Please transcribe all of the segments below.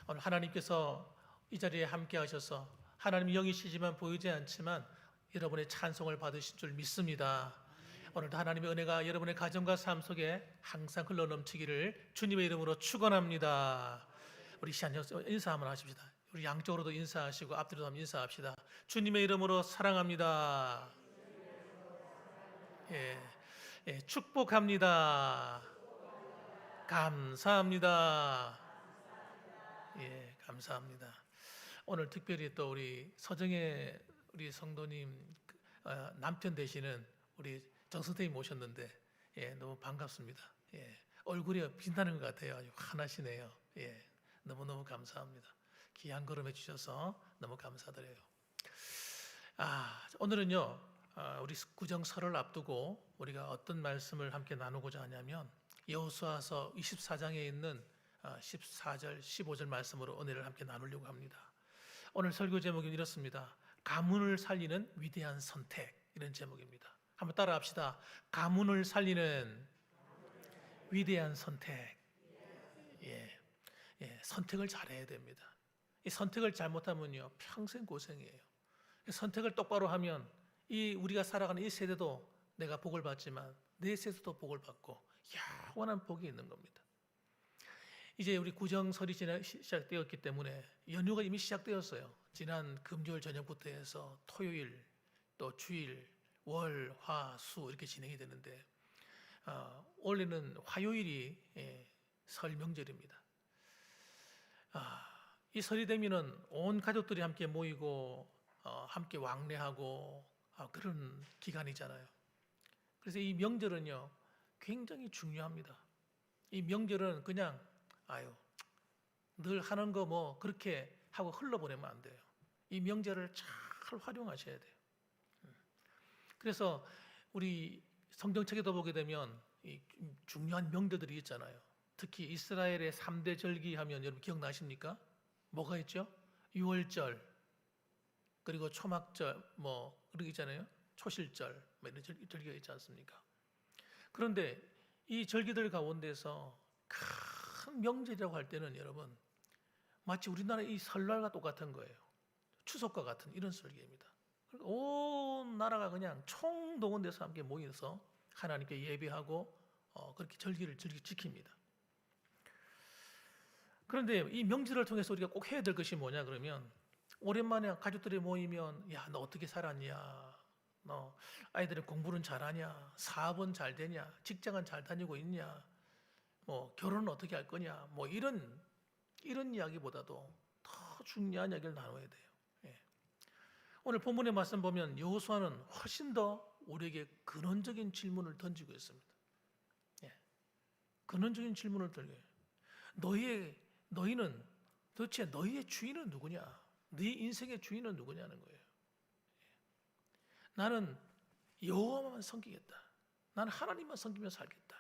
오늘 하나님께서 이 자리에 함께 하셔서 하나님 영이시지만 보이지 않지만 여러분의 찬송을 받으신 줄 믿습니다. 오늘도 하나님의 은혜가 여러분의 가정과 삶 속에 항상 흘러넘치기를 주님의 이름으로 축원합니다. 우리 시간 인사 한번 하십시다. 우리 양쪽으로도 인사하시고 앞뒤로도 한번 인사합시다. 주님의 이름으로 사랑합니다. 축복합니다. 감사합니다. 감사합니다. 오늘 특별히 또 우리 서정혜 우리 성도님 남편 되시는 우리 정 선생님 모셨는데 너무 반갑습니다. 얼굴이 빛나는 것 같아요. 아주 환하시네요. 너무너무 감사합니다. 귀한 걸음 해주셔서 너무 감사드려요. 오늘은요 우리 구정설을 앞두고 우리가 어떤 말씀을 함께 나누고자 하냐면 여호수아서 24장에 있는 14절 15절 말씀으로 은혜를 함께 나누려고 합니다. 오늘 설교 제목은 이렇습니다. 가문을 살리는 위대한 선택, 이런 제목입니다. 한번 따라 합시다. 가문을 살리는 위대한 선택. 선택을 잘해야 됩니다. 이 선택을 잘못하면요 평생 고생이에요. 선택을 똑바로 하면 이 우리가 살아가는 이 세대도 내가 복을 받지만 내 세대도 복을 받고 영원한 복이 있는 겁니다. 이제 우리 구정설이 시작되었기 때문에 연휴가 이미 시작되었어요. 지난 금요일 저녁부터 해서 토요일 또 주일 월, 화, 수 이렇게 진행이 되는데 원래는 화요일이 설 명절입니다. 이 설이 되면은 온 가족들이 함께 모이고 함께 왕래하고 그런 기간이잖아요. 그래서 이 명절은요 굉장히 중요합니다. 이 명절은 그냥 늘 하는 거 뭐 그렇게 하고 흘러보내면 안 돼요. 이 명절을 잘 활용하셔야 돼요. 그래서 우리 성경책에도 보게 되면 이 중요한 명절들이 있잖아요. 특히 이스라엘의 3대 절기 하면 여러분 기억나십니까? 뭐가 있죠? 유월절, 그리고 초막절, 뭐 그런 게 있잖아요. 초실절, 뭐 이런 절기가 있지 않습니까? 그런데 이 절기들 가운데서 큰 명절이라고 할 때는 여러분 마치 우리나라의 이 설날과 똑같은 거예요. 추석과 같은 이런 설계입니다. 온 나라가 그냥 총동원돼서 함께 모여서 하나님께 예배하고 그렇게 절기를 지킵니다. 그런데 이 명절을 통해서 우리가 꼭 해야 될 것이 뭐냐 그러면 오랜만에 가족들이 모이면 야, 너 어떻게 살았냐? 너 아이들은 공부는 잘하냐? 사업은 잘 되냐? 직장은 잘 다니고 있냐? 뭐 결혼은 어떻게 할 거냐? 뭐 이런 이야기보다도 더 중요한 이야기를 나눠야 돼요. 오늘 본문의 말씀 보면 여호수아는 훨씬 더 우리에게 근원적인 질문을 던지고 있습니다. 근원적인 질문을 던져요. 너희는 도대체 너희의 주인은 누구냐? 네 인생의 주인은 누구냐는 거예요. 나는 여호와만 섬기겠다. 나는 하나님만 섬기며 살겠다.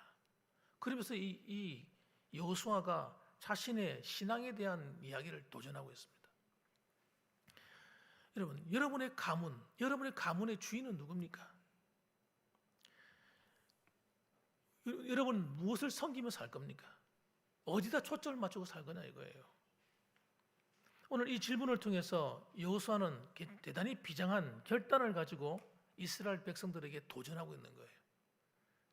그러면서 이 여호수아가 자신의 신앙에 대한 이야기를 도전하고 있습니다. 여러분, 여러분의 가문의 주인은 누굽니까? 여러분 무엇을 섬기며 살 겁니까? 어디다 초점을 맞추고 살 거냐 이거예요. 오늘 이 질문을 통해서 여호수아는 대단히 비장한 결단을 가지고 이스라엘 백성들에게 도전하고 있는 거예요.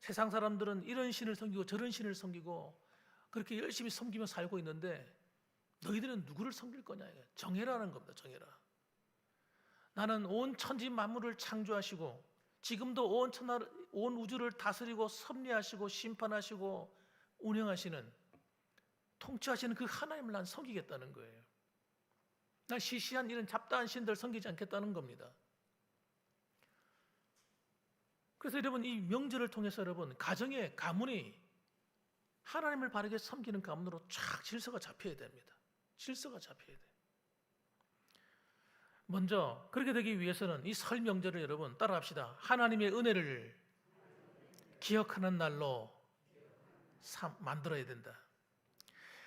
세상 사람들은 이런 신을 섬기고 저런 신을 섬기고 그렇게 열심히 섬기며 살고 있는데 너희들은 누구를 섬길 거냐? 정해라는 겁니다. 정해라. 나는 온 천지 만물을 창조하시고 지금도 온 우주를 다스리고 섭리하시고 심판하시고 운영하시는 통치하시는 그 하나님을 난 섬기겠다는 거예요. 난 시시한 이런 잡다한 신들 섬기지 않겠다는 겁니다. 그래서 여러분 이 명절을 통해서 여러분 가문이 하나님을 바르게 섬기는 가문으로 쫙 질서가 잡혀야 됩니다. 질서가 잡혀야 돼요. 먼저 그렇게 되기 위해서는 이 설 명절을 여러분 따라합시다. 하나님의 은혜를 기억하는 날로 만들어야 된다.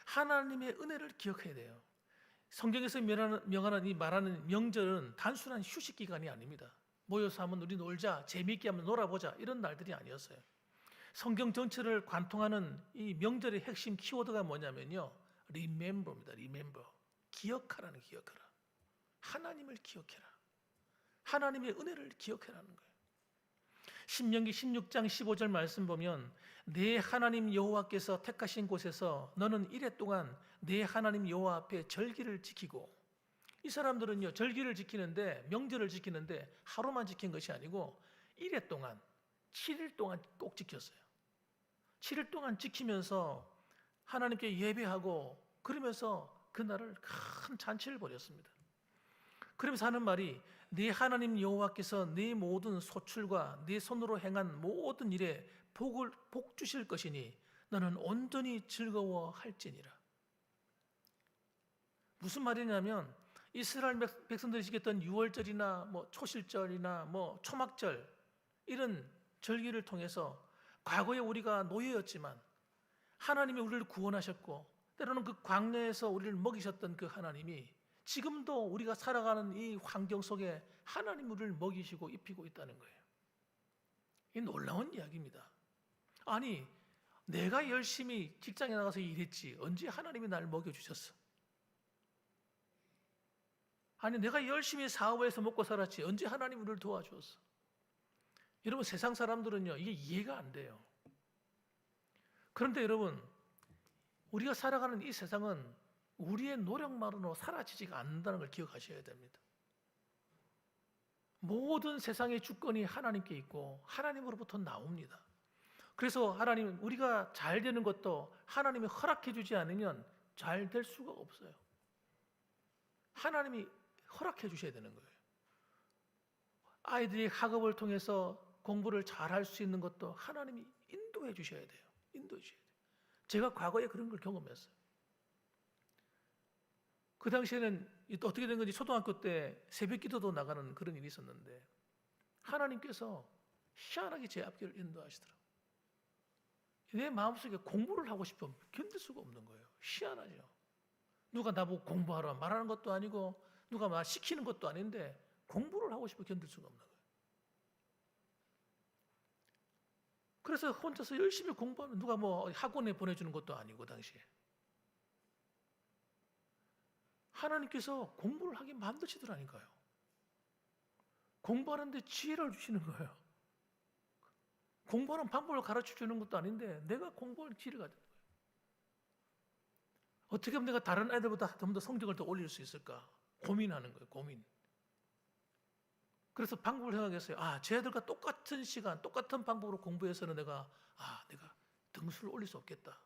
하나님의 은혜를 기억해야 돼요. 성경에서 말하는 명절은 단순한 휴식 기간이 아닙니다. 모여서 한번 우리 놀자, 재미있게 한번 놀아보자 이런 날들이 아니었어요. 성경 전체를 관통하는 이 명절의 핵심 키워드가 뭐냐면요, remember입니다. remember. 기억하라는 기억하라. 하나님을 기억해라. 하나님의 은혜를 기억해라는 거예요. 신명기 16장 15절 말씀 보면 내 하나님 여호와께서 택하신 곳에서 너는 이레 동안 내 하나님 여호와 앞에 절기를 지키고, 이 사람들은요 절기를 지키는데, 명절을 지키는데 하루만 지킨 것이 아니고 이레 동안 7일 동안 꼭 지켰어요. 7일 동안 지키면서 하나님께 예배하고 그러면서 그날을 큰 잔치를 벌였습니다. 그러면서 하는 말이 네 하나님 여호와께서 네 모든 소출과 네 손으로 행한 모든 일에 복 주실 것이니 너는 온전히 즐거워할지니라. 무슨 말이냐면 이스라엘 백성들이 지켰던 유월절이나 초실절이나 초막절, 이런 절기를 통해서 과거에 우리가 노예였지만 하나님이 우리를 구원하셨고, 때로는 그 광야에서 우리를 먹이셨던 그 하나님이 지금도 우리가 살아가는 이 환경 속에 하나님 우리를 먹이시고 입히고 있다는 거예요. 이 놀라운 이야기입니다. 아니, 내가 열심히 직장에 나가서 일했지 언제 하나님이 나를 먹여주셨어? 아니, 내가 열심히 사업해서 먹고 살았지 언제 하나님이 우리를 도와주었어? 여러분, 세상 사람들은요 이게 이해가 안 돼요. 그런데 여러분, 우리가 살아가는 이 세상은 우리의 노력만으로 사라지지가 않는다는 걸 기억하셔야 됩니다. 모든 세상의 주권이 하나님께 있고 하나님으로부터 나옵니다. 그래서 하나님, 우리가 잘 되는 것도 하나님이 허락해 주지 않으면 잘 될 수가 없어요. 하나님이 허락해 주셔야 되는 거예요. 아이들이 학업을 통해서 공부를 잘 할 수 있는 것도 하나님이 인도해 주셔야 돼요. 인도해 주셔야 돼요. 제가 과거에 그런 걸 경험했어요. 그 당시에는 어떻게 된 건지 초등학교 때 새벽 기도도 나가는 그런 일이 있었는데 하나님께서 희한하게 제 앞길을 인도하시더라고요. 내 마음속에 공부를 하고 싶으면 견딜 수가 없는 거예요. 희한하죠. 누가 나보고 공부하라 말하는 것도 아니고 누가 말 시키는 것도 아닌데 공부를 하고 싶어 견딜 수가 없는 거예요. 그래서 혼자서 열심히 공부하면 누가 학원에 보내주는 것도 아니고 당시에 하나님께서 공부를 하게 만드시더라니까요. 공부하는데 지혜를 주시는 거예요. 공부하는 방법을 가르쳐 주는 것도 아닌데 내가 공부할 지혜를 가지는 거예요. 어떻게 하면 내가 다른 아이들보다 좀 더 성적을 더 올릴 수 있을까? 고민하는 거예요. 고민. 그래서 방법을 생각했어요. 쟤들과 똑같은 시간, 똑같은 방법으로 공부해서는 내가 등수를 올릴 수 없겠다.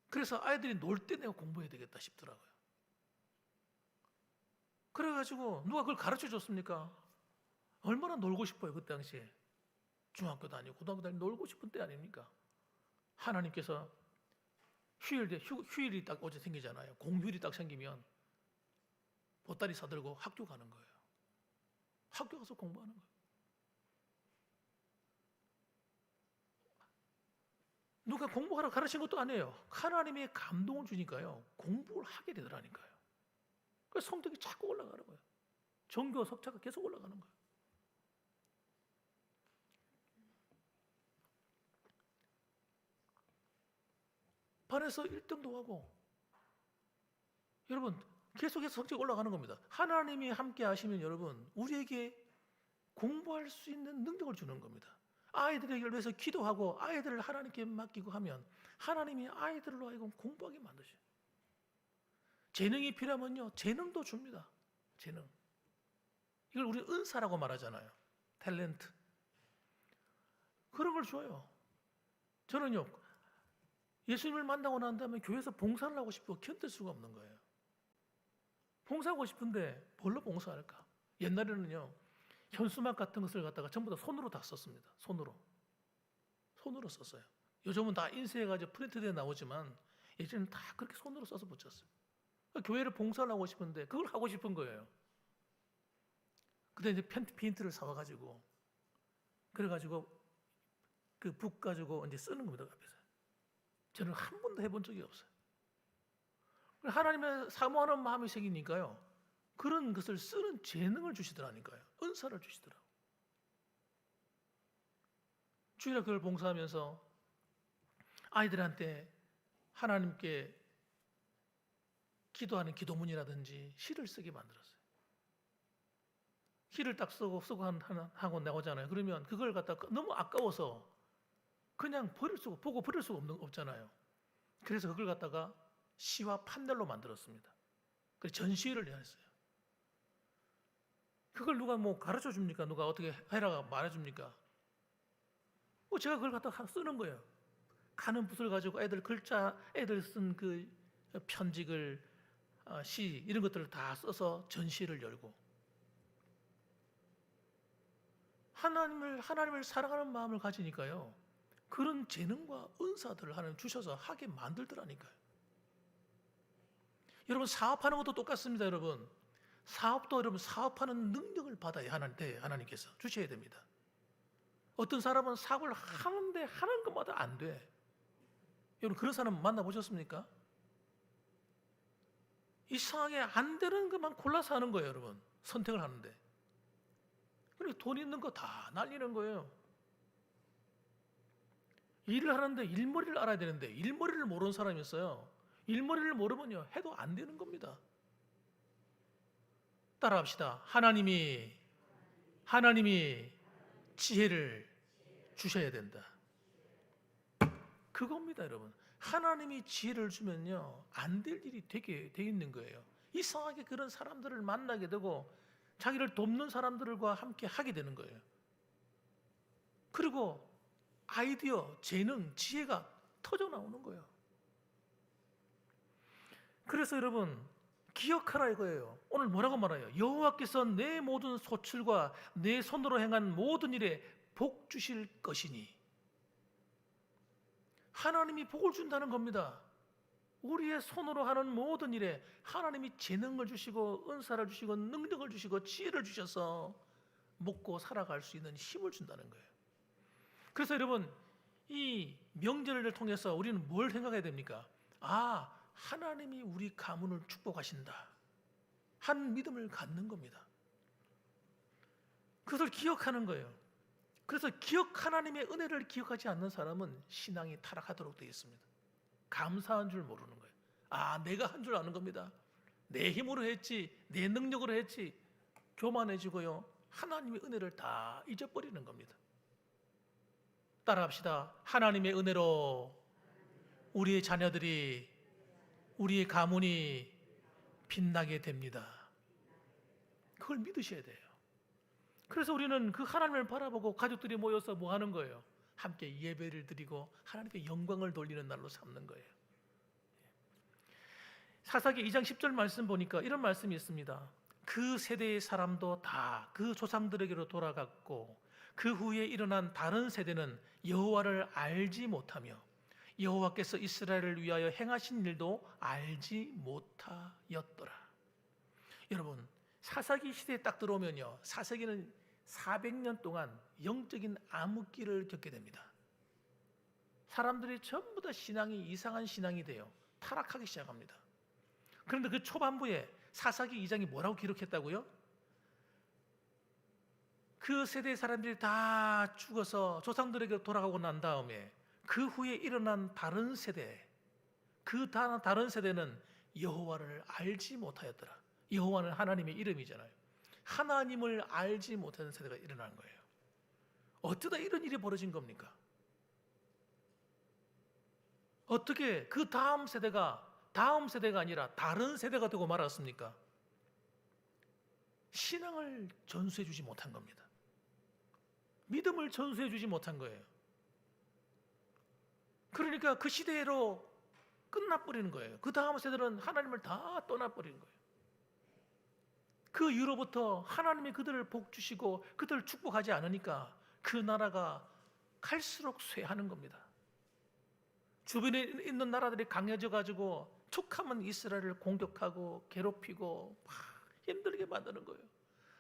그래서 아이들이 놀 때 내가 공부해야 되겠다 싶더라고요. 그래가지고 누가 그걸 가르쳐 줬습니까? 얼마나 놀고 싶어요, 그 당시에. 중학교 다니고 고등학교 다니고 놀고 싶은 때 아닙니까? 하나님께서 휴일이 딱 어제 생기잖아요. 공휴일이 딱 생기면 보따리 사들고 학교 가는 거예요. 학교 가서 공부하는 거예요. 누가 공부하라 가르친 것도 아니에요. 하나님의 감동을 주니까요. 공부를 하게 되더라니까요. 그래서 성적이 자꾸 올라가는 거예요. 전교 석차가 계속 올라가는 거예요. 반에서 1등도 하고, 여러분 계속해서 성적이 올라가는 겁니다. 하나님이 함께 하시면 여러분 우리에게 공부할 수 있는 능력을 주는 겁니다. 아이들에게 위해서 기도하고 아이들을 하나님께 맡기고 하면 하나님이 아이들로 하여금 공부하게 만드셔요. 재능이 필요하면요 재능도 줍니다. 재능. 이걸 우리 은사라고 말하잖아요. 탤런트. 그런 걸 줘요. 저는요 예수님을 만나고 난 다음에 교회에서 봉사를 하고 싶어 견딜 수가 없는 거예요. 봉사하고 싶은데 뭘로 봉사할까? 옛날에는요 현수막 같은 것을 갖다가 전부 다 손으로 다 썼습니다. 손으로 썼어요. 요즘은 다 인쇄해가지고 프린트돼 나오지만 예전에는 다 그렇게 손으로 써서 붙였어요. 교회를 봉사를 하고 싶은데 그걸 하고 싶은 거예요. 그때 이제 페인트를 사와가지고 그래가지고 그 북 가지고 이제 쓰는 겁니다. 앞에서. 저는 한 번도 해본 적이 없어요. 하나님의 사모하는 마음이 생기니까요. 그런 것을 쓰는 재능을 주시더라니까요. 은사를 주시더라고요. 주일에 그걸 봉사하면서 아이들한테 하나님께 기도하는 기도문이라든지 시를 쓰게 만들었어요. 시를 딱 쓰고 하고 나오잖아요. 그러면 그걸 갖다가 너무 아까워서 그냥 보고 버릴 수가 없잖아요. 그래서 그걸 갖다가 시와 판넬로 만들었습니다. 그래서 전시회를 했어요. 그걸 누가 뭐 가르쳐 줍니까? 누가 어떻게 해라 말해 줍니까? 제가 그걸 갖다가 쓰는 거예요. 가는 붓을 가지고 애들 쓴 그 편지글, 시 이런 것들을 다 써서 전시회를 열고 하나님을 사랑하는 마음을 가지니까요. 그런 재능과 은사들을 하나님 주셔서 하게 만들더라니까요. 여러분 사업하는 것도 똑같습니다. 여러분 사업도 여러분 사업하는 능력을 받아야 하나님께서 주셔야 됩니다. 어떤 사람은 사업을 하는데 하는 것마다 안 돼. 여러분 그런 사람 만나보셨습니까? 이상하게 안 되는 것만 골라서 하는 거예요. 여러분 선택을 하는데 그리고 돈 있는 거 다 날리는 거예요. 일을 하는데 일머리를 알아야 되는데 일머리를 모르는 사람이 있어요. 일머리를 모르면요 해도 안 되는 겁니다. 따라합시다. 하나님이 지혜를 주셔야 된다. 그겁니다, 여러분. 하나님이 지혜를 주면요 안 될 일이 되게 돼 있는 거예요. 이상하게 그런 사람들을 만나게 되고 자기를 돕는 사람들과 함께 하게 되는 거예요. 그리고 아이디어, 재능, 지혜가 터져 나오는 거예요. 그래서 여러분 기억하라 이거예요. 오늘 뭐라고 말해요? 여호와께서 내 모든 소출과 내 손으로 행한 모든 일에 복 주실 것이니. 하나님이 복을 준다는 겁니다. 우리의 손으로 하는 모든 일에 하나님이 재능을 주시고 은사를 주시고 능력을 주시고 지혜를 주셔서 먹고 살아갈 수 있는 힘을 준다는 거예요. 그래서 여러분 이 명절을 통해서 우리는 뭘 생각해야 됩니까? 하나님이 우리 가문을 축복하신다 한 믿음을 갖는 겁니다. 그것을 기억하는 거예요. 그래서 하나님의 은혜를 기억하지 않는 사람은 신앙이 타락하도록 되어 있습니다. 감사한 줄 모르는 거예요. 내가 한 줄 아는 겁니다. 내 힘으로 했지 내 능력으로 했지 교만해지고요 하나님의 은혜를 다 잊어버리는 겁니다. 따라합시다. 하나님의 은혜로 우리의 자녀들이 우리의 가문이 빛나게 됩니다. 그걸 믿으셔야 돼요. 그래서 우리는 그 하나님을 바라보고 가족들이 모여서 뭐 하는 거예요? 함께 예배를 드리고 하나님께 영광을 돌리는 날로 삼는 거예요. 사사기 2장 10절 말씀 보니까 이런 말씀이 있습니다. 그 세대의 사람도 다 그 조상들에게로 돌아갔고 그 후에 일어난 다른 세대는 여호와를 알지 못하며 여호와께서 이스라엘을 위하여 행하신 일도 알지 못하였더라. 여러분 사사기 시대에 딱 들어오면요 사사기는 400년 동안 영적인 암흑기를 겪게 됩니다. 사람들이 전부 다 신앙이 이상한 신앙이 돼요. 타락하기 시작합니다. 그런데 그 초반부에 사사기 2장이 뭐라고 기록했다고요? 그 세대의 사람들이 다 죽어서 조상들에게 돌아가고 난 다음에 그 후에 일어난 다른 세대, 다른 세대는 여호와를 알지 못하였더라. 여호와는 하나님의 이름이잖아요. 하나님을 알지 못하는 세대가 일어난 거예요. 어쩌다 이런 일이 벌어진 겁니까? 어떻게 그 다음 세대가 아니라 다른 세대가 되고 말았습니까? 신앙을 전수해 주지 못한 겁니다. 믿음을 전수해 주지 못한 거예요. 그러니까 그 시대로 끝나버리는 거예요. 그 다음 세대는 하나님을 다 떠나버리는 거예요. 그 이후로부터 하나님이 그들을 복 주시고 그들을 축복하지 않으니까 그 나라가 갈수록 쇠하는 겁니다. 주변에 있는 나라들이 강해져 가지고 툭하면 이스라엘을 공격하고 괴롭히고 막 힘들게 만드는 거예요.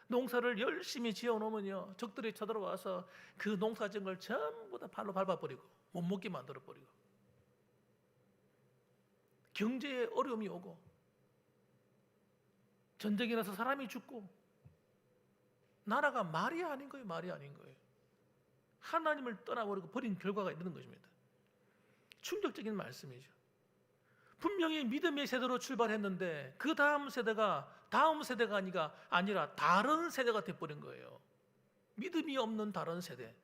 농사를 열심히 지어놓으면요 적들이 쳐들어와서 그 농사지은 걸 전부 다 발로 밟아버리고 못 먹게 만들어버리고 경제에 어려움이 오고 전쟁이 나서 사람이 죽고 나라가 말이 아닌 거예요. 말이 아닌 거예요. 하나님을 떠나버리고 버린 결과가 있는 것입니다. 충격적인 말씀이죠. 분명히 믿음의 세대로 출발했는데 그 다음 세대가 아니라 다른 세대가 돼버린 거예요. 믿음이 없는 다른 세대.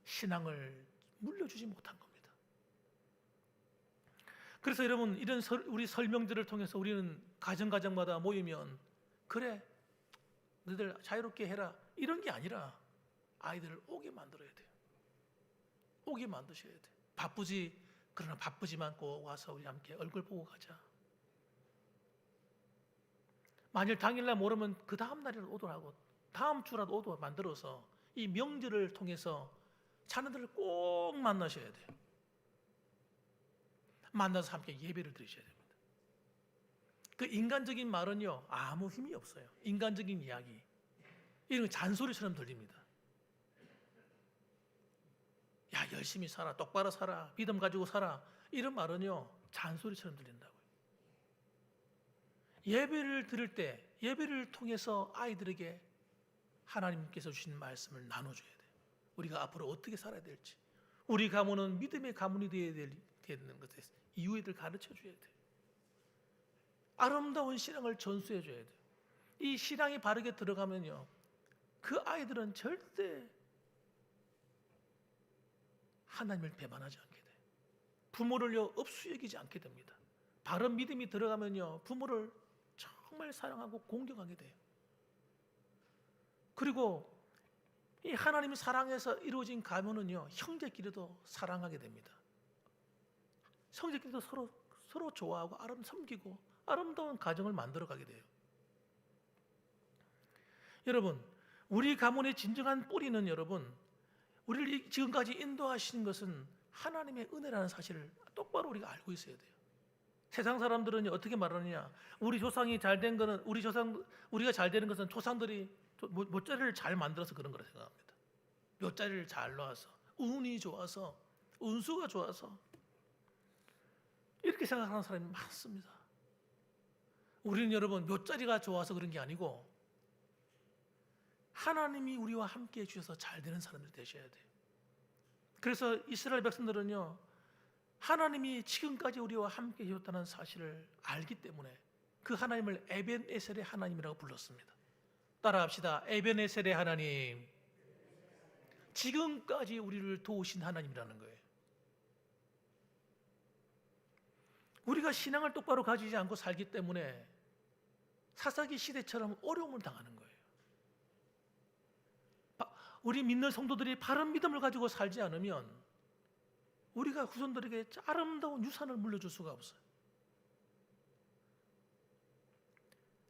신앙을 물려주지 못한 겁니다. 그래서 여러분, 이런 우리 설명들을 통해서 우리는 가정마다 모이면 그래, 너희들 자유롭게 해라, 이런 게 아니라 아이들을 오게 만들어야 돼요. 오게 만드셔야 돼요. 그러나 바쁘지만 꼭 와서 우리 함께 얼굴 보고 가자. 만일 당일날 모르면 그 다음 날이라도 오더라고, 다음 주라도 오도 만들어서 이 명절을 통해서 자녀들을 꼭 만나셔야 돼요. 만나서 함께 예배를 드리셔야 됩니다. 그 인간적인 말은요, 아무 힘이 없어요. 인간적인 이야기, 이런 잔소리처럼 들립니다. 야, 열심히 살아, 똑바로 살아, 믿음 가지고 살아, 이런 말은요, 잔소리처럼 들린다고요. 예배를 드릴 때 예배를 통해서 아이들에게 하나님께서 주신 말씀을 나눠줘야 돼요. 우리가 앞으로 어떻게 살아야 될지, 우리 가문은 믿음의 가문이 되는 것에 이유를 가르쳐 줘야 돼요. 아름다운 신앙을 전수해 줘야 돼요. 이 신앙이 바르게 들어가면요, 그 아이들은 절대 하나님을 배반하지 않게 돼요. 부모를요, 업수여기지 않게 됩니다. 바른 믿음이 들어가면요, 부모를 정말 사랑하고 공경하게 돼요. 그리고 이 하나님의 사랑에서 이루어진 가문은요, 형제끼리도 사랑하게 됩니다. 형제끼리도 서로 좋아하고 섬기고 아름다운 가정을 만들어가게 돼요. 여러분, 우리 가문의 진정한 뿌리는, 여러분, 우리를 지금까지 인도하시는 것은 하나님의 은혜라는 사실을 똑바로 우리가 알고 있어야 돼요. 세상 사람들은 어떻게 말하느냐, 우리 조상이 잘된 거는, 우리가 잘 되는 것은 조상들이 묫자리를 잘 만들어서 그런 거라 생각합니다. 묫자리를 잘 놓아서, 운이 좋아서, 운수가 좋아서, 이렇게 생각하는 사람이 많습니다. 우리는 여러분, 묫자리가 좋아서 그런 게 아니고 하나님이 우리와 함께 해주셔서 잘 되는 사람들이 되셔야 돼요. 그래서 이스라엘 백성들은요, 하나님이 지금까지 우리와 함께 해줬다는 사실을 알기 때문에 그 하나님을 에벤에셀의 하나님이라고 불렀습니다. 따라합시다. 에벤에셀의 하나님. 지금까지 우리를 도우신 하나님이라는 거예요. 우리가 신앙을 똑바로 가지지 않고 살기 때문에 사사기 시대처럼 어려움을 당하는 거예요. 우리 믿는 성도들이 바른 믿음을 가지고 살지 않으면 우리가 후손들에게 아름다운 유산을 물려줄 수가 없어요.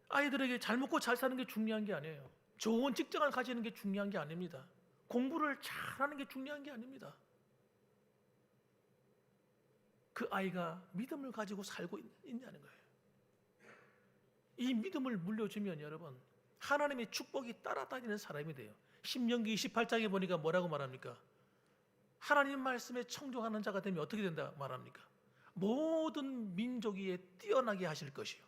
아이들에게 잘 먹고 잘 사는 게 중요한 게 아니에요. 좋은 직장을 가지는 게 중요한 게 아닙니다. 공부를 잘하는 게 중요한 게 아닙니다. 그 아이가 믿음을 가지고 살고 있냐는 거예요. 이 믿음을 물려주면 여러분, 하나님의 축복이 따라다니는 사람이 돼요. 신명기 28장에 보니까 뭐라고 말합니까? 하나님 말씀에 청종하는 자가 되면 어떻게 된다 말합니까? 모든 민족 위에 뛰어나게 하실 것이요.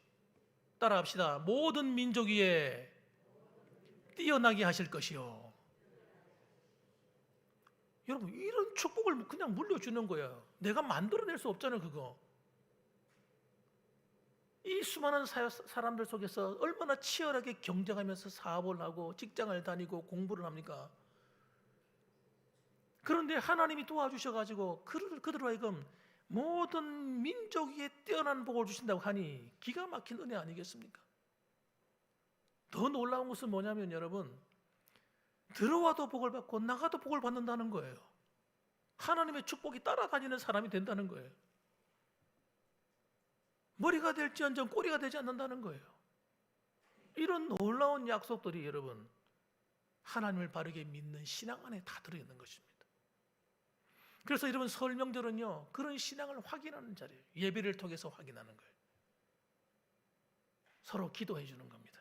따라합시다. 모든 민족 위에 뛰어나게 하실 것이요. 여러분, 이런 축복을 그냥 물려주는 거예요. 내가 만들어낼 수 없잖아요, 그거. 이 수많은 사람들 속에서 얼마나 치열하게 경쟁하면서 사업을 하고 직장을 다니고 공부를 합니까? 그런데 하나님이 도와주셔가지고 그들로 하여금 모든 민족 위에 뛰어난 복을 주신다고 하니 기가 막힌 은혜 아니겠습니까? 더 놀라운 것은 뭐냐면 여러분, 들어와도 복을 받고 나가도 복을 받는다는 거예요. 하나님의 축복이 따라다니는 사람이 된다는 거예요. 머리가 될지언정 꼬리가 되지 않는다는 거예요. 이런 놀라운 약속들이 여러분, 하나님을 바르게 믿는 신앙 안에 다 들어있는 것입니다. 그래서 여러분, 설 명절은요, 그런 신앙을 확인하는 자리예요. 예배를 통해서 확인하는 거예요. 서로 기도해 주는 겁니다.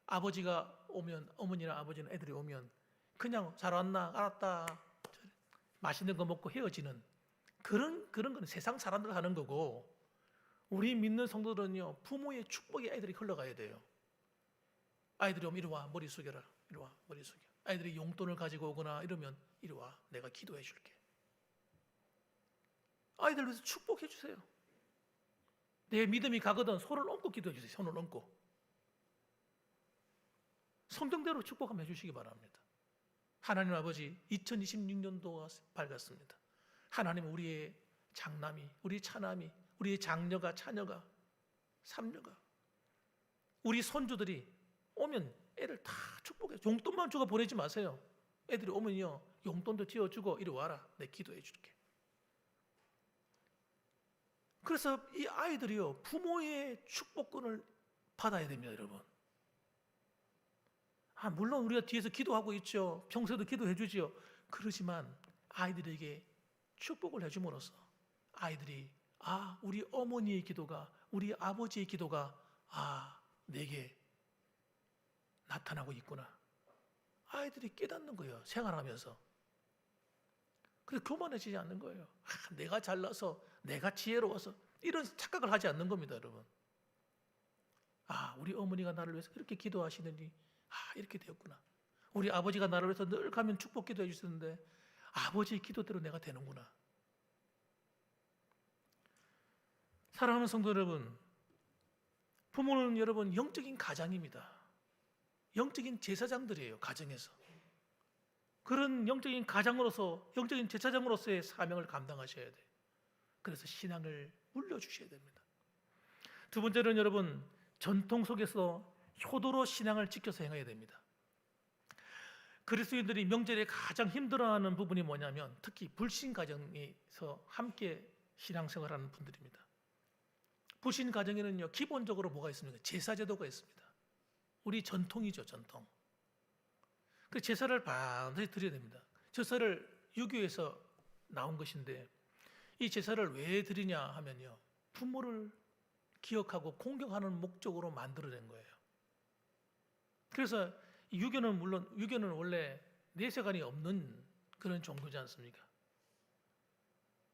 아버지가 오면, 어머니나 아버지나 애들이 오면 그냥 잘 왔나, 알았다, 맛있는 거 먹고 헤어지는 그런 건 세상 사람들 하는 거고, 우리 믿는 성도들은요, 부모의 축복이 아이들이 흘러가야 돼요. 아이들이 오면 이리 와, 머리 숙여라, 이리 와, 머리 숙여. 아이들이 용돈을 가지고 오거나 이러면 이리 와, 내가 기도해 줄게. 아이들 위해서 축복해 주세요. 내 믿음이 가거든 손을 얹고 기도해 주세요. 손을 얹고. 성경대로 축복 한번 해주시기 바랍니다. 하나님 아버지, 2026년도가 밝았습니다. 하나님, 우리의 장남이, 우리 차남이, 우리의 장녀가, 차녀가, 삼녀가, 우리 손주들이 오면 애를 다 축복해. 용돈만 주고 보내지 마세요. 애들이 오면요, 용돈도 쥐어주고 이리 와라, 내 기도해 줄게. 그래서 이 아이들이요, 부모의 축복권을 받아야 됩니다, 여러분. 물론 우리가 뒤에서 기도하고 있죠. 평소에도 기도해 주지요. 그러지만 아이들에게 축복을 해줌으로써 아이들이 우리 어머니의 기도가, 우리 아버지의 기도가 내게 나타나고 있구나. 아이들이 깨닫는 거예요. 생활하면서. 그래서 교만해지지 않는 거예요. 내가 잘나서, 내가 지혜로워서 이런 착각을 하지 않는 겁니다, 여러분. 우리 어머니가 나를 위해서 그렇게 기도하시더니 이렇게 되었구나. 우리 아버지가 나를 위해서 늘 가면 축복 기도해 주시는데 아버지의 기도대로 내가 되는구나. 사랑하는 성도 여러분, 부모는 여러분 영적인 가장입니다. 영적인 제사장들이에요, 가정에서. 그런 영적인 가장으로서, 영적인 제사장으로서의 사명을 감당하셔야 돼요. 그래서 신앙을 물려주셔야 됩니다. 두 번째는 여러분, 전통 속에서 효도로 신앙을 지켜서 행해야 됩니다. 그리스도인들이 명절에 가장 힘들어하는 부분이 뭐냐면 특히 불신 가정에서 함께 신앙생활하는 분들입니다. 불신 가정에는요, 기본적으로 뭐가 있습니까? 제사제도가 있습니다. 우리 전통이죠, 전통. 그 제사를 반드시 드려야 됩니다. 제사를 유교에서 나온 것인데 이 제사를 왜 드리냐 하면요, 부모를 기억하고 공경하는 목적으로 만들어낸 거예요. 그래서 유교는 원래 내세관이 없는 그런 종교지 않습니까?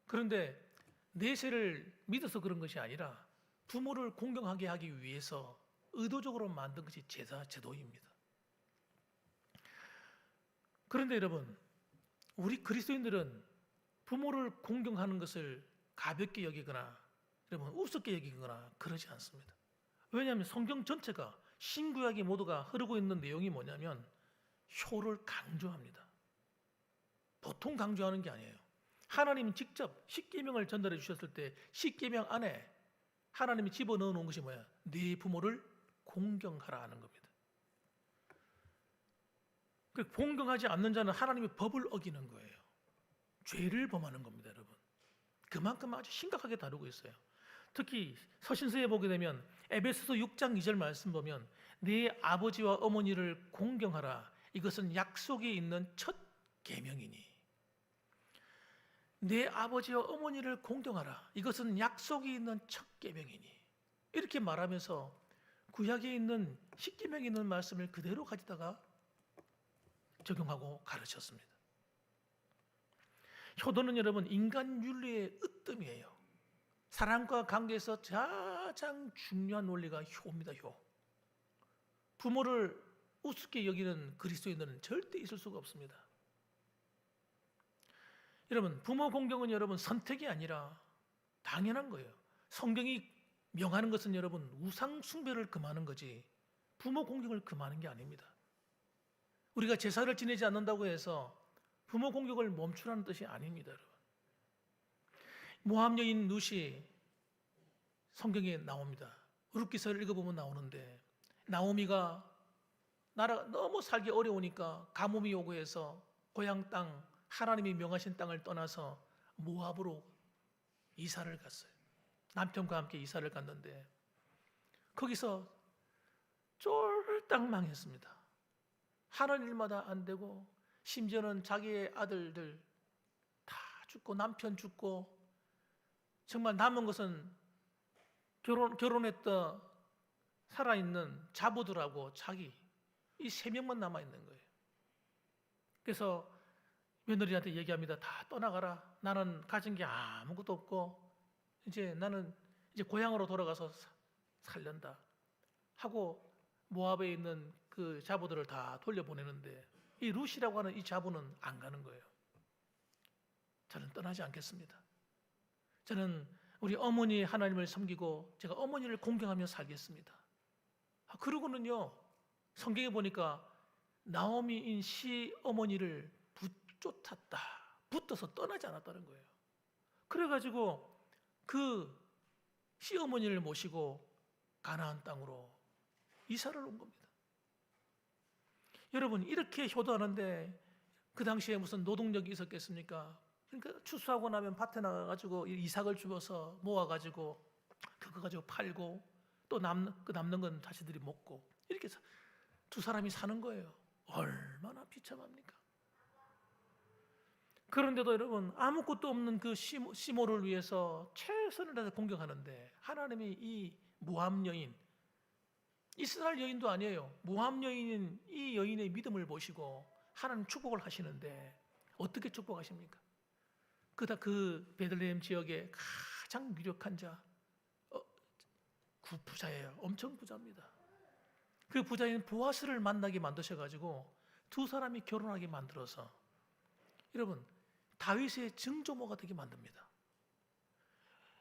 그런데 내세를 믿어서 그런 것이 아니라 부모를 공경하게 하기 위해서 의도적으로 만든 것이 제사 제도입니다. 그런데 여러분, 우리 그리스도인들은 부모를 공경하는 것을 가볍게 여기거나 여러분 우습게 여기거나 그러지 않습니다. 왜냐하면 성경 전체가, 신구약이 모두가 흐르고 있는 내용이 뭐냐면 효를 강조합니다. 보통 강조하는 게 아니에요. 하나님이 직접 십계명을 전달해 주셨을 때 십계명 안에 하나님이 집어넣어 놓은 것이 뭐야? 네 부모를 공경하라 하는 겁니다. 공경하지 않는 자는 하나님의 법을 어기는 거예요. 죄를 범하는 겁니다, 여러분. 그만큼 아주 심각하게 다루고 있어요. 특히 서신서에 보게 되면 에베소서 6장 2절 말씀 보면 네 아버지와 어머니를 공경하라. 이것은 약속이 있는 첫 계명이니. 내 아버지와 어머니를 공경하라. 이것은 약속이 있는 첫 계명이니. 이렇게 말하면서 구약에 있는 십계명에 있는 말씀을 그대로 가져다가 적용하고 가르쳤습니다. 효도는 여러분 인간 윤리의 으뜸이에요. 사랑과 관계에서 가장 중요한 원리가 효입니다. 효. 부모를 우습게 여기는 그리스도인들은 절대 있을 수가 없습니다. 여러분, 부모 공경은 여러분 선택이 아니라 당연한 거예요. 성경이 명하는 것은 여러분 우상 숭배를 금하는 거지 부모 공경을 금하는 게 아닙니다. 우리가 제사를 지내지 않는다고 해서 부모 공경을 멈추라는 뜻이 아닙니다, 여러분. 모압 여인 룻이 성경에 나옵니다. 룻기서를 읽어보면 나오는데 나오미가 나라가 너무 살기 어려우니까 가뭄이 오고 해서 고향 땅, 하나님이 명하신 땅을 떠나서 모압으로 이사를 갔어요. 남편과 함께 이사를 갔는데 거기서 쫄딱 망했습니다. 하는 일마다 안 되고 심지어는 자기의 아들들 다 죽고 남편 죽고 정말 남은 것은 결혼했다 살아있는 자부들하고 자기 이 3명만 남아있는 거예요. 그래서 며느리한테 얘기합니다. 다 떠나가라. 나는 가진 게 아무것도 없고 나는 이제 고향으로 돌아가서 살련다 하고 모압에 있는 그 자부들을 다 돌려보내는데 이 룻이라고 하는 이 자부는 안 가는 거예요. 저는 떠나지 않겠습니다. 저는 우리 어머니 하나님을 섬기고 제가 어머니를 공경하며 살겠습니다. 그러고는요, 성경에 보니까 나오미인 시어머니를 붙쫓았다. 붙어서 떠나지 않았다는 거예요. 그래가지고 그 시어머니를 모시고 가나안 땅으로 이사를 온 겁니다. 여러분, 이렇게 효도하는데 그 당시에 무슨 노동력이 있었겠습니까? 그러니까 추수하고 나면 밭에 나가가지고 이삭을 주워서 모아가지고 그거 가지고 팔고 또 남는 건 자신들이 먹고 이렇게 해서 두 사람이 사는 거예요. 얼마나 비참합니까? 그런데도 여러분, 아무것도 없는 그 시모를 위해서 최선을 다해서 공격하는데 하나님이 이 모함 여인, 이스라엘 여인도 아니에요. 모함 여인인 이 여인의 믿음을 보시고 하나님 축복을 하시는데 어떻게 축복하십니까? 그 베들레헴 지역의 가장 유력한 자, 부자예요. 엄청 부자입니다. 그 부자인 보아스를 만나게 만드셔가지고 두 사람이 결혼하게 만들어서 여러분, 다윗의 증조모가 되게 만듭니다.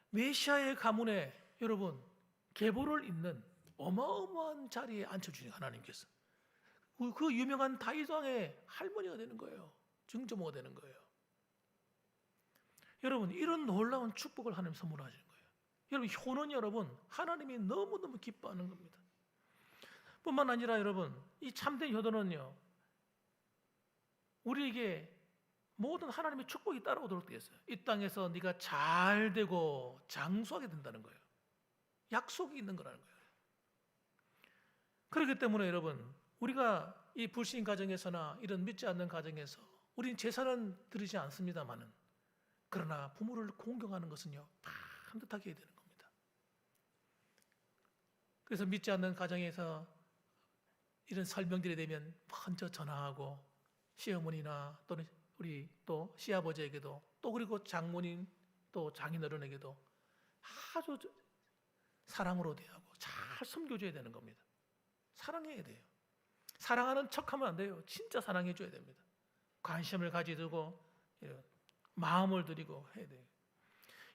메시아의 가문에 여러분 계보를 잇는 어마어마한 자리에 앉혀주신 하나님께서 그 유명한 다윗 왕의 할머니가 되는 거예요. 증조모가 되는 거예요. 여러분, 이런 놀라운 축복을 하나님 선물하시는 거예요. 여러분, 효는 여러분 하나님이 너무너무 기뻐하는 겁니다. 뿐만 아니라 여러분, 이 참된 효도는요, 우리에게 모든 하나님의 축복이 따라오도록 되어 있어요. 이 땅에서 네가 잘 되고 장수하게 된다는 거예요. 약속이 있는 거라는 거예요. 그렇기 때문에 여러분, 우리가 이 불신 가정에서나 이런 믿지 않는 가정에서 우리는 제사는 드리지 않습니다만은, 그러나 부모를 공경하는 것은요 반듯하게 해야 되는 겁니다. 그래서 믿지 않는 가정에서 이런 설명들이 되면 먼저 전화하고 시어머니나 또는 우리 또 시아버지에게도 또 그리고 장모님 또 장인어른에게도 아주 사랑으로 대하고 잘 섬겨줘야 되는 겁니다. 사랑해야 돼요. 사랑하는 척하면 안 돼요. 진짜 사랑해줘야 됩니다. 관심을 가지고 마음을 들이고 해야 돼요.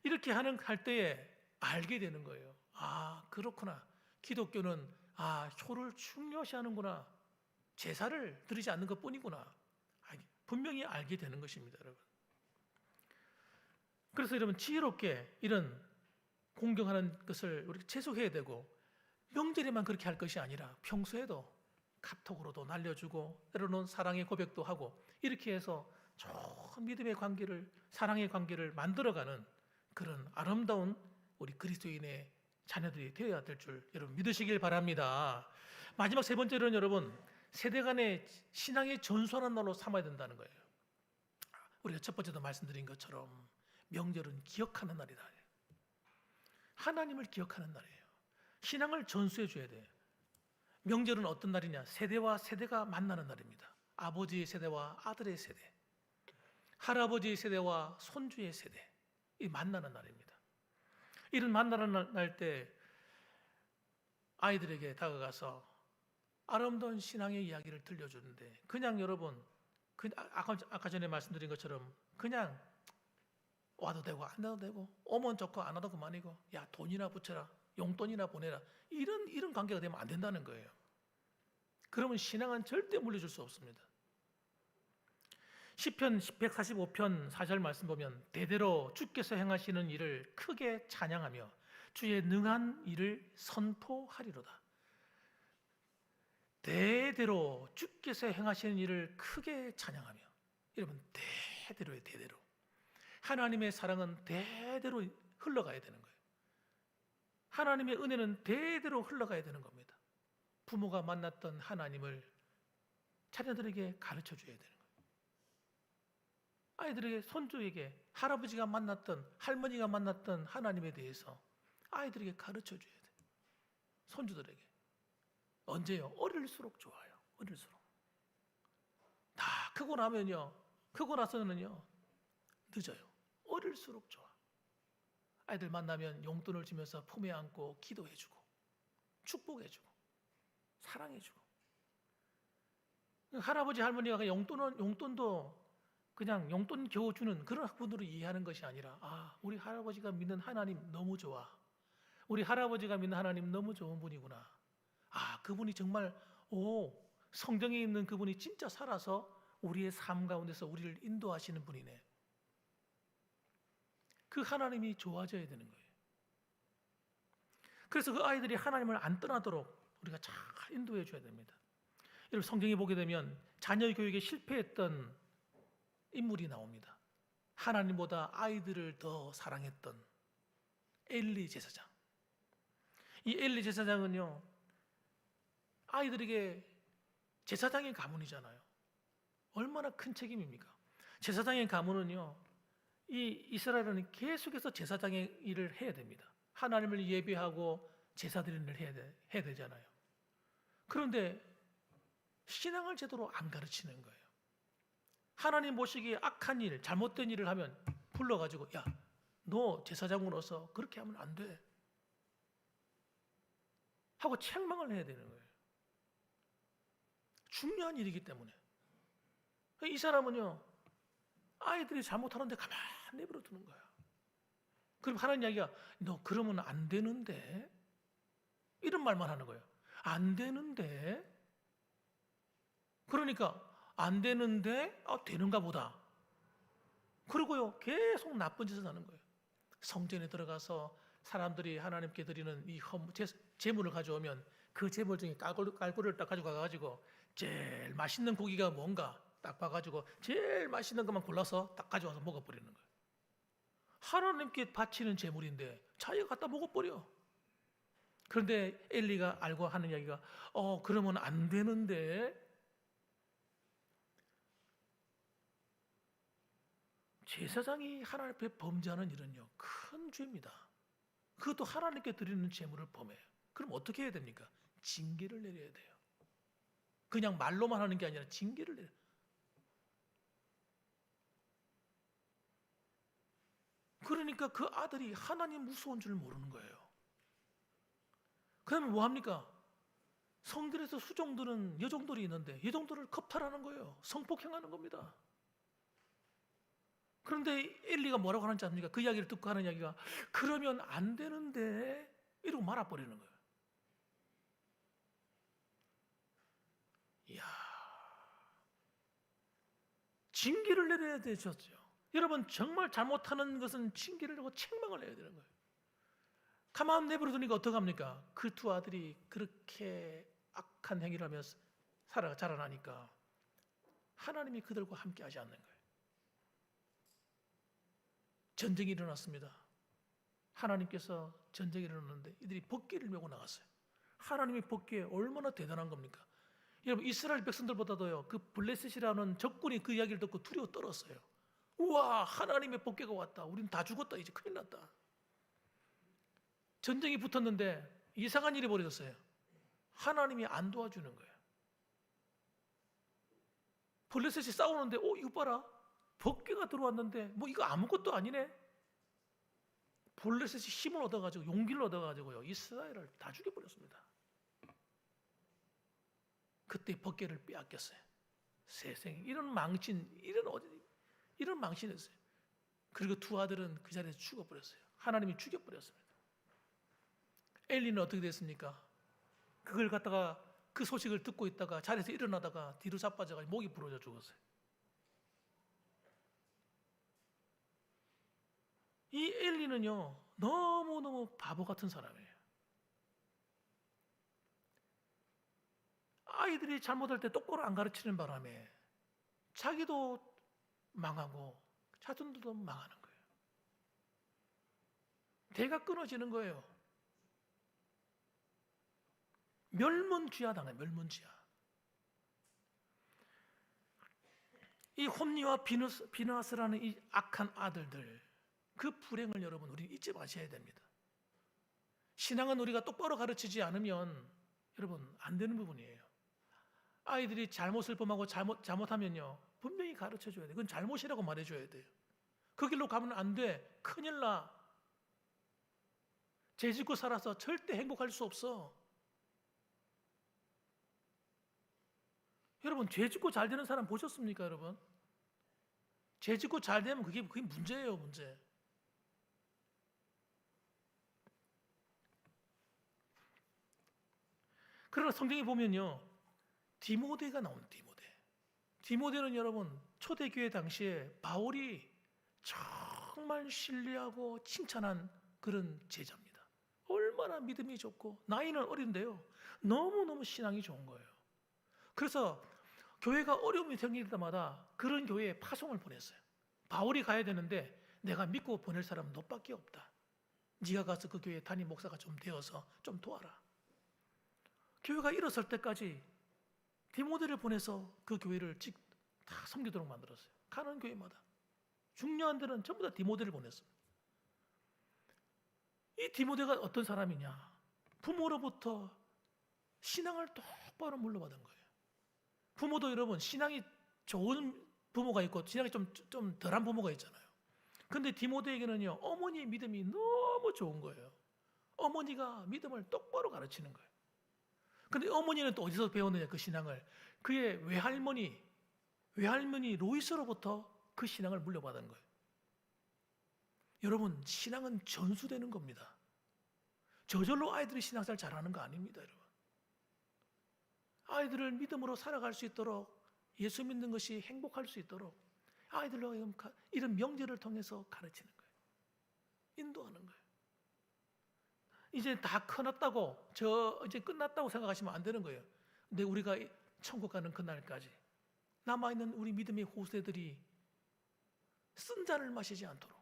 이렇게 할 때에 알게 되는 거예요. 아, 그렇구나. 기독교는 효를 중요시하는구나. 제사를 드리지 않는 것뿐이구나. 분명히 알게 되는 것입니다, 여러분. 그래서 여러분, 지혜롭게 이런 공경하는 것을 우리가 계속해야 되고, 명절에만 그렇게 할 것이 아니라 평소에도 카톡으로도 날려주고 때로는 사랑의 고백도 하고 이렇게 해서 좋은 믿음의 관계를, 사랑의 관계를 만들어가는 그런 아름다운 우리 그리스도인의 자녀들이 되어야 될 줄 여러분 믿으시길 바랍니다. 마지막 세 번째로는 여러분, 세대 간의 신앙의 전수하는 날로 삼아야 된다는 거예요. 우리가 첫 번째도 말씀드린 것처럼 명절은 기억하는 날이다. 하나님을 기억하는 날이에요. 신앙을 전수해 줘야 돼요. 명절은 어떤 날이냐? 세대와 세대가 만나는 날입니다. 아버지의 세대와 아들의 세대, 할아버지의 세대와 손주의 세대, 이 만나는 날입니다. 이런 만나는 날 때 아이들에게 다가가서 아름다운 신앙의 이야기를 들려주는데, 그냥 여러분, 아까 전에 말씀드린 것처럼 그냥 와도 되고 안 와도 되고, 오면 좋고 안 와도 그만이고, 야 돈이나 붙여라, 용돈이나 보내라, 이런 관계가 되면 안 된다는 거예요. 그러면 신앙은 절대 물려줄 수 없습니다. 시편 145편 4절 말씀 보면 대대로 주께서 행하시는 일을 크게 찬양하며 주의 능한 일을 선포하리로다. 대대로 주께서 행하시는 일을 크게 찬양하며, 여러분 대대로예요. 대대로 하나님의 사랑은 대대로 흘러가야 되는 거예요. 하나님의 은혜는 대대로 흘러가야 되는 겁니다. 부모가 만났던 하나님을 자녀들에게 가르쳐 줘야 되는 거예요. 아이들에게, 손주에게 할아버지가 만났던, 할머니가 만났던 하나님에 대해서 아이들에게 가르쳐 줘야 돼요. 손주들에게. 언제요? 어릴수록 좋아요. 어릴수록. 다 크고 나면요, 크고 나서는요 늦어요. 어릴수록 좋아. 아이들 만나면 용돈을 주면서 품에 안고 기도해주고 축복해주고 사랑해주고. 할아버지 할머니가 용돈도 그냥 용돈 겨우 주는 그런 학부모로 이해하는 것이 아니라, 우리 할아버지가 믿는 하나님 너무 좋아. 우리 할아버지가 믿는 하나님 너무 좋은 분이구나. 그분이 정말 성경에 있는 그분이 진짜 살아서 우리의 삶 가운데서 우리를 인도하시는 분이네. 그 하나님이 좋아져야 되는 거예요. 그래서 그 아이들이 하나님을 안 떠나도록 우리가 잘 인도해 줘야 됩니다. 여러분, 성경에 보게 되면 자녀 교육에 실패했던 인물이 나옵니다. 하나님보다 아이들을 더 사랑했던 엘리 제사장. 이 엘리 제사장은요, 아이들에게 제사장의 가문이잖아요. 얼마나 큰 책임입니까? 제사장의 가문은요, 이 이스라엘은 계속해서 제사장의 일을 해야 됩니다. 하나님을 예배하고 제사드리는 일을 해야 되잖아요. 그런데 신앙을 제대로 안 가르치는 거예요. 하나님 보시기에 악한 일, 잘못된 일을 하면 불러가지고, 야, 너 제사장으로서 그렇게 하면 안 돼 하고 책망을 해야 되는 거예요. 중요한 일이기 때문에. 이 사람은요, 아이들이 잘못하는데 가만히 내버려 두는 거야. 그럼 하나님 이야기가, 너 그러면 안 되는데? 이런 말만 하는 거예요. 안 되는데? 그러니까 안 되는데 되는가 보다. 그리고요, 계속 나쁜 짓을 하는 거예요. 성전에 들어가서 사람들이 하나님께 드리는 이 제물을 가져오면 그 제물 중에 깔고리를 딱 가져가가지고 제일 맛있는 고기가 뭔가 딱 봐가지고 제일 맛있는 것만 골라서 딱 가져와서 먹어버리는 거예요. 하나님께 바치는 제물인데 자기가 갖다 먹어버려. 그런데 엘리가 알고 하는 이야기가, 그러면 안 되는데? 제사장이 하나님 앞에 범죄하는 일은요, 큰 죄입니다. 그것도 하나님께 드리는 제물을 범해요. 그럼 어떻게 해야 됩니까? 징계를 내려야 돼요. 그냥 말로만 하는 게 아니라 징계를 내려야 돼요. 그러니까 그 아들이 하나님 무서운 줄 모르는 거예요. 그러면 뭐합니까? 성들에서 수종들은 여종들이 있는데 여종들을 겁탈하는 거예요. 성폭행하는 겁니다. 그런데 엘리가 뭐라고 하는지 아십니까? 그 이야기를 듣고 하는 이야기가, 그러면 안 되는데 이러고 말아버리는 거예요. 이야, 징계를 내려야 되죠. 여러분, 정말 잘못하는 것은 징계를 내고 책망을 내야 되는 거예요. 가만 내버려 두니까 어떡합니까? 그 두 아들이 그렇게 악한 행위를 하며 자라나니까 하나님이 그들과 함께 하지 않는 거예요. 전쟁이 일어났습니다. 하나님께서 전쟁이 일어났는데 이들이 법궤를 메고 나갔어요. 하나님의 법궤 얼마나 대단한 겁니까? 여러분, 이스라엘 백성들보다도요, 그 블레셋이라는 적군이 그 이야기를 듣고 두려워 떨었어요. 우와, 하나님의 법궤가 왔다. 우린 다 죽었다. 이제 큰일 났다. 전쟁이 붙었는데 이상한 일이 벌어졌어요. 하나님이 안 도와주는 거예요. 블레셋이 싸우는데 이거 봐라, 법궤가 들어왔는데 뭐 이거 아무것도 아니네. 블레셋이 힘을 얻어가지고 용기를 얻어가지고요, 이스라엘을 다 죽여버렸습니다. 그때 법궤를 빼앗겼어요. 세상에 이런 망신, 이런 망신이었어요. 그리고 두 아들은 그 자리에서 죽어버렸어요. 하나님이 죽여버렸습니다. 엘리는 어떻게 됐습니까? 그걸 갖다가 그 소식을 듣고 있다가 자리에서 일어나다가 뒤로 자빠져가지고 목이 부러져 죽었어요. 이 엘리는요, 너무너무 바보 같은 사람이에요. 아이들이 잘못할 때 똑바로 안 가르치는 바람에 자기도 망하고 자손들도 망하는 거예요. 대가 끊어지는 거예요. 멸문쥐야 당해, 멸문쥐야. 이 홈리와 비느하스라는 이 악한 아들들, 그 불행을 여러분, 우리 잊지 마셔야 됩니다. 신앙은 우리가 똑바로 가르치지 않으면 여러분 안 되는 부분이에요. 아이들이 잘못을 범하고 잘못하면요, 분명히 가르쳐줘야 돼요. 그건 잘못이라고 말해줘야 돼요. 그 길로 가면 안 돼. 큰일 나. 죄 짓고 살아서 절대 행복할 수 없어. 여러분, 죄 짓고 잘 되는 사람 보셨습니까, 여러분? 죄 짓고 잘 되면 그게 문제예요, 문제. 그러나 성경에 보면요, 디모데가 나옵니다. 디모데는 여러분 초대교회 당시에 바울이 정말 신뢰하고 칭찬한 그런 제자입니다. 얼마나 믿음이 좋고 나이는 어린데요, 너무너무 신앙이 좋은 거예요. 그래서 교회가 어려움이 생길 때마다 그런 교회에 파송을 보냈어요. 바울이 가야 되는데 내가 믿고 보낼 사람은 너밖에 없다. 네가 가서 그 교회 담임 목사가 좀 되어서 좀 도와라. 교회가 일어설 때까지 디모데를 보내서 그 교회를 다 섬기도록 만들었어요. 가는 교회마다 중요한 데는 전부 다 디모데를 보냈어요. 이 디모데가 어떤 사람이냐? 부모로부터 신앙을 똑바로 물려받은 거예요. 부모도 여러분 신앙이 좋은 부모가 있고 신앙이 좀 덜한 부모가 있잖아요. 근데 디모데에게는요, 어머니의 믿음이 너무 좋은 거예요. 어머니가 믿음을 똑바로 가르치는 거예요. 근데 어머니는 또 어디서 배웠느냐, 그 신앙을? 그의 외할머니 로이스로부터 그 신앙을 물려받은 거예요. 여러분, 신앙은 전수되는 겁니다. 저절로 아이들이 신앙생활 잘하는 거 아닙니다, 여러분. 아이들을 믿음으로 살아갈 수 있도록, 예수 믿는 것이 행복할 수 있도록 아이들로 이런 명제를 통해서 가르치는 거예요. 인도하는 거예요. 이제 다 커났다고, 이제 끝났다고 생각하시면 안 되는 거예요. 근데 우리가 천국 가는 그날까지 남아있는 우리 믿음의 후세들이 쓴 잔을 마시지 않도록,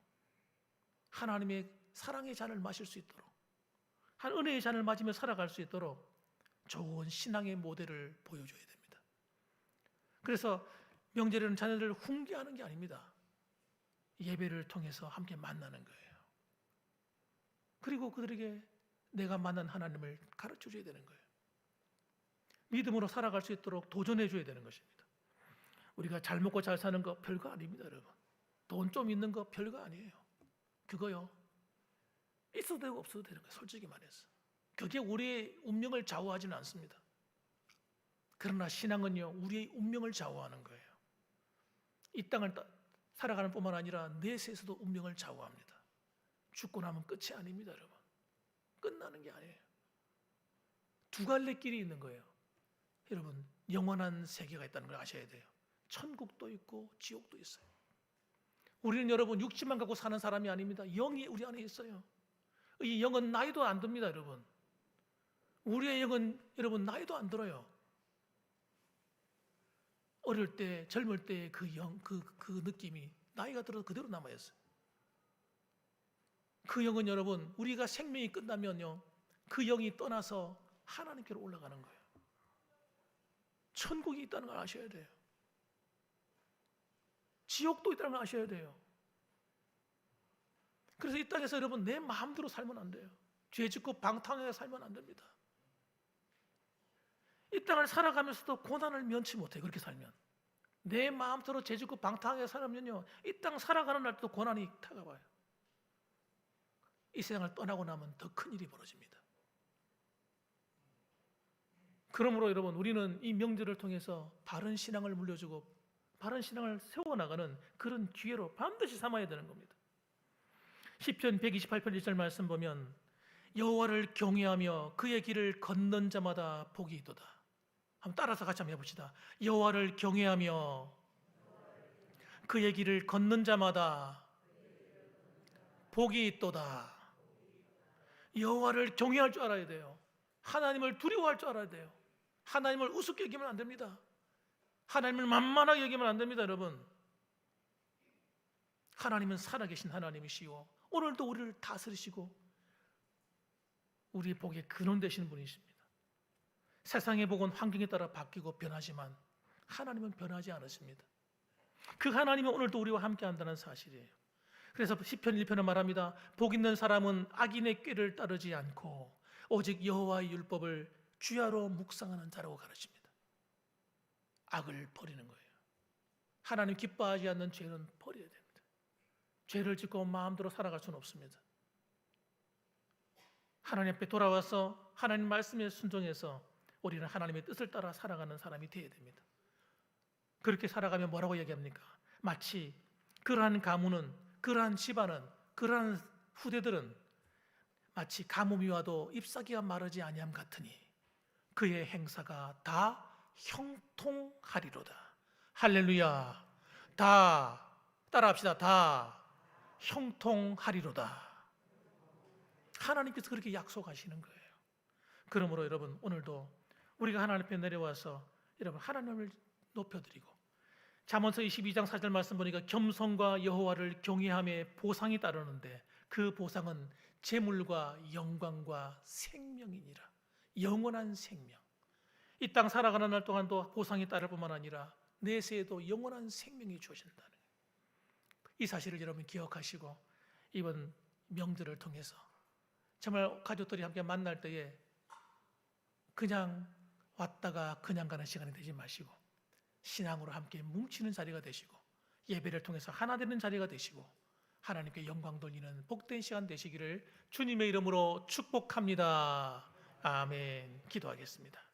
하나님의 사랑의 잔을 마실 수 있도록, 한 은혜의 잔을 맞으며 살아갈 수 있도록 좋은 신앙의 모델을 보여줘야 됩니다. 그래서 명절에는 자녀들을 훈계하는 게 아닙니다. 예배를 통해서 함께 만나는 거예요. 그리고 그들에게 내가 만난 하나님을 가르쳐줘야 되는 거예요. 믿음으로 살아갈 수 있도록 도전해줘야 되는 것입니다. 우리가 잘 먹고 잘 사는 거 별거 아닙니다, 여러분. 돈 좀 있는 거 별거 아니에요. 그거요, 있어도 되고 없어도 되는 거예요, 솔직히 말해서. 그게 우리의 운명을 좌우하지는 않습니다. 그러나 신앙은요, 우리의 운명을 좌우하는 거예요. 이 땅을 살아가는 뿐만 아니라 내세에서도 운명을 좌우합니다. 죽고 나면 끝이 아닙니다, 여러분. 끝나는 게 아니에요. 두 갈래 길이 있는 거예요. 여러분, 영원한 세계가 있다는 걸 아셔야 돼요. 천국도 있고 지옥도 있어요. 우리는 여러분 육신만 갖고 사는 사람이 아닙니다. 영이 우리 안에 있어요. 이 영은 나이도 안 듭니다, 여러분. 우리의 영은 여러분 나이도 안 들어요. 어릴 때, 젊을 때 그 느낌이 나이가 들어서 그대로 남아있어요. 그 영은 여러분, 우리가 생명이 끝나면요, 그 영이 떠나서 하나님께로 올라가는 거예요. 천국이 있다는 걸 아셔야 돼요. 지옥도 있다는 걸 아셔야 돼요. 그래서 이 땅에서 여러분 내 마음대로 살면 안 돼요. 죄 짓고 방탕하게 살면 안 됩니다. 이 땅을 살아가면서도 고난을 면치 못해요. 그렇게 살면. 내 마음대로 죄 짓고 방탕하게 살면요, 이 땅 살아가는 날도 고난이 다가와요. 이 세상을 떠나고 나면 더 큰 일이 벌어집니다. 그러므로 여러분, 우리는 이 명절을 통해서 바른 신앙을 물려주고 바른 신앙을 세워나가는 그런 기회로 반드시 삼아야 되는 겁니다. 시편 128편 1절 말씀 보면 여호와를 경외하며 그의 길을 걷는 자마다 복이 있도다. 한번 따라서 같이 한번 해봅시다. 여호와를 경외하며 그의 길을 걷는 자마다 복이 있도다. 여호와를 경외할 줄 알아야 돼요. 하나님을 두려워할 줄 알아야 돼요. 하나님을 우습게 여기면 안 됩니다. 하나님을 만만하게 여기면 안 됩니다, 여러분. 하나님은 살아계신 하나님이시오. 오늘도 우리를 다스리시고 우리의 복의 근원 되시는 분이십니다. 세상의 복은 환경에 따라 바뀌고 변하지만 하나님은 변하지 않으십니다. 그 하나님은 오늘도 우리와 함께 한다는 사실이에요. 그래서 시편 1편은 말합니다. 복 있는 사람은 악인의 꾀를 따르지 않고 오직 여호와의 율법을 주야로 묵상하는 자라고 가르칩니다. 악을 버리는 거예요. 하나님 기뻐하지 않는 죄는 버려야 됩니다. 죄를 짓고 마음대로 살아갈 수는 없습니다. 하나님 앞에 돌아와서 하나님 말씀에 순종해서 우리는 하나님의 뜻을 따라 살아가는 사람이 되어야 됩니다. 그렇게 살아가면 뭐라고 얘기합니까? 마치 그러한 가문은, 그러한 집안은, 그러한 후대들은 마치 가뭄이 와도 잎사귀가 마르지 아니함 같으니 그의 행사가 다 형통하리로다. 할렐루야. 다, 따라합시다. 다 형통하리로다. 하나님께서 그렇게 약속하시는 거예요. 그러므로 여러분, 오늘도 우리가 하나님 앞에 내려와서 여러분 하나님을 높여드리고, 잠언서 22장 4절 말씀 보니까 겸손과 여호와를 경외함에 보상이 따르는데 그 보상은 재물과 영광과 생명이니라. 영원한 생명. 이 땅 살아가는 날 동안도 보상이 따를 뿐만 아니라 내세에도 영원한 생명이 주어진다는 이 사실을 여러분 기억하시고, 이번 명절을 통해서 정말 가족들이 함께 만날 때에 그냥 왔다가 그냥 가는 시간이 되지 마시고 신앙으로 함께 뭉치는 자리가 되시고 예배를 통해서 하나 되는 자리가 되시고 하나님께 영광 돌리는 복된 시간 되시기를 주님의 이름으로 축복합니다. 아멘. 기도하겠습니다.